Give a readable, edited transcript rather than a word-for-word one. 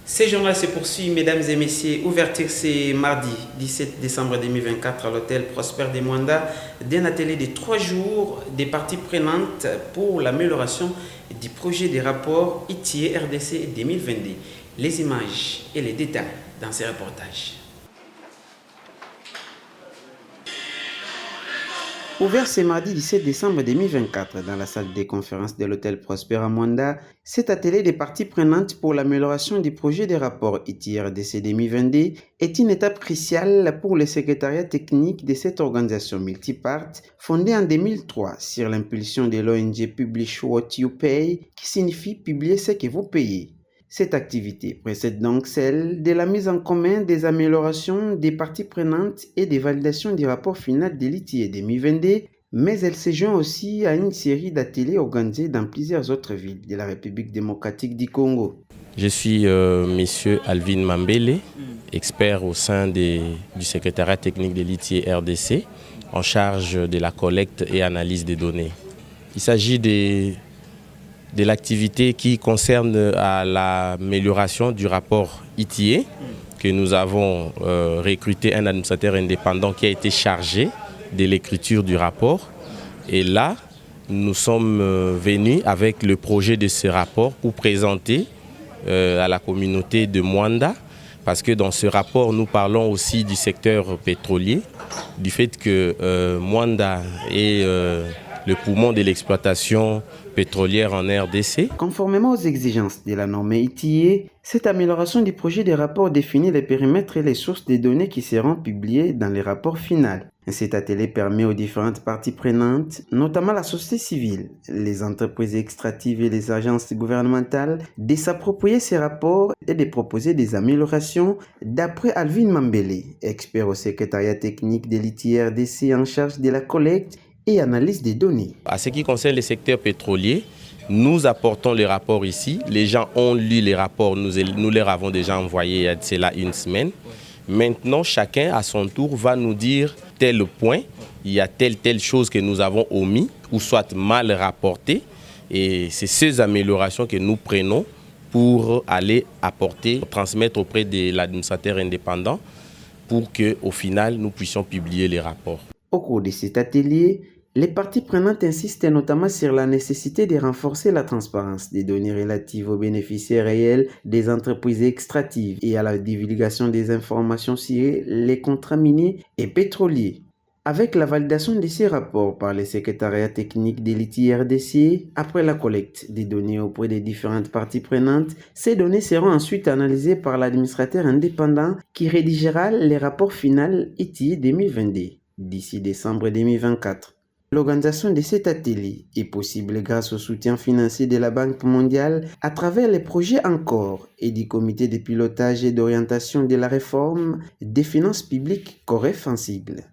Ce journal se poursuit, mesdames et messieurs. Ouverture ce mardi 17 décembre 2024 à l'hôtel Prosper de Mwanda d'un atelier de 3 jours des parties prenantes pour l'amélioration du projet de rapport ITIE RDC 2022. Les images et les détails dans ce reportage. Ouvert ce mardi 17 décembre 2024 dans la salle des conférences de l'hôtel Prosper à Mwanda, cet atelier des parties prenantes pour l'amélioration du projet de rapport ITI-RDC 2022 est une étape cruciale pour le secrétariat technique de cette organisation multipart fondée en 2003 sur l'impulsion de l'ONG Publish What You Pay, qui signifie publier ce que vous payez. Cette activité précède donc celle de la mise en commun des améliorations des parties prenantes et des validations du rapport final de l'ITIE 2022, mais elle se joint aussi à une série d'ateliers organisés dans plusieurs autres villes de la République démocratique du Congo. Je suis monsieur Alvin Mambele, expert au sein du secrétariat technique de l'ITIE RDC, en charge de la collecte et analyse des données. Il s'agit de l'activité qui concerne à l'amélioration du rapport ITIE, que nous avons recruté un administrateur indépendant qui a été chargé de l'écriture du rapport. Et là, nous sommes venus avec le projet de ce rapport pour présenter à la communauté de Mwanda, parce que dans ce rapport, nous parlons aussi du secteur pétrolier, du fait que Mwanda est le poumon de l'exploitation pétrolière en RDC. Conformément aux exigences de la norme ITIE, cette amélioration du projet de rapport définit les périmètres et les sources des données qui seront publiées dans les rapports finaux. Cet atelier permet aux différentes parties prenantes, notamment la société civile, les entreprises extractives et les agences gouvernementales, de s'approprier ces rapports et de proposer des améliorations, d'après Alvin Mambele, expert au secrétariat technique de l'ITIE RDC en charge de la collecte et analyse des données. À ce qui concerne le secteur pétrolier, nous apportons les rapports ici. Les gens ont lu les rapports, nous les avons déjà envoyés il y a cela une semaine. Maintenant, chacun à son tour va nous dire tel point, il y a telle chose que nous avons omis ou soit mal rapporté. Et c'est ces améliorations que nous prenons pour aller apporter, transmettre auprès de l'administrateur indépendant pour qu'au final, nous puissions publier les rapports. Au cours de cet atelier, les parties prenantes insistent notamment sur la nécessité de renforcer la transparence des données relatives aux bénéficiaires réels des entreprises extractives et à la divulgation des informations sur les contrats miniers et pétroliers. Avec la validation de ces rapports par le secrétariat technique de l'ITIE RDC, après la collecte des données auprès des différentes parties prenantes, ces données seront ensuite analysées par l'administrateur indépendant qui rédigera les rapports finaux ITIE 2022 d'ici décembre 2024. L'organisation de cet atelier est possible grâce au soutien financier de la Banque mondiale à travers les projets Encore et du comité de pilotage et d'orientation de la réforme des finances publiques COREF en sigle.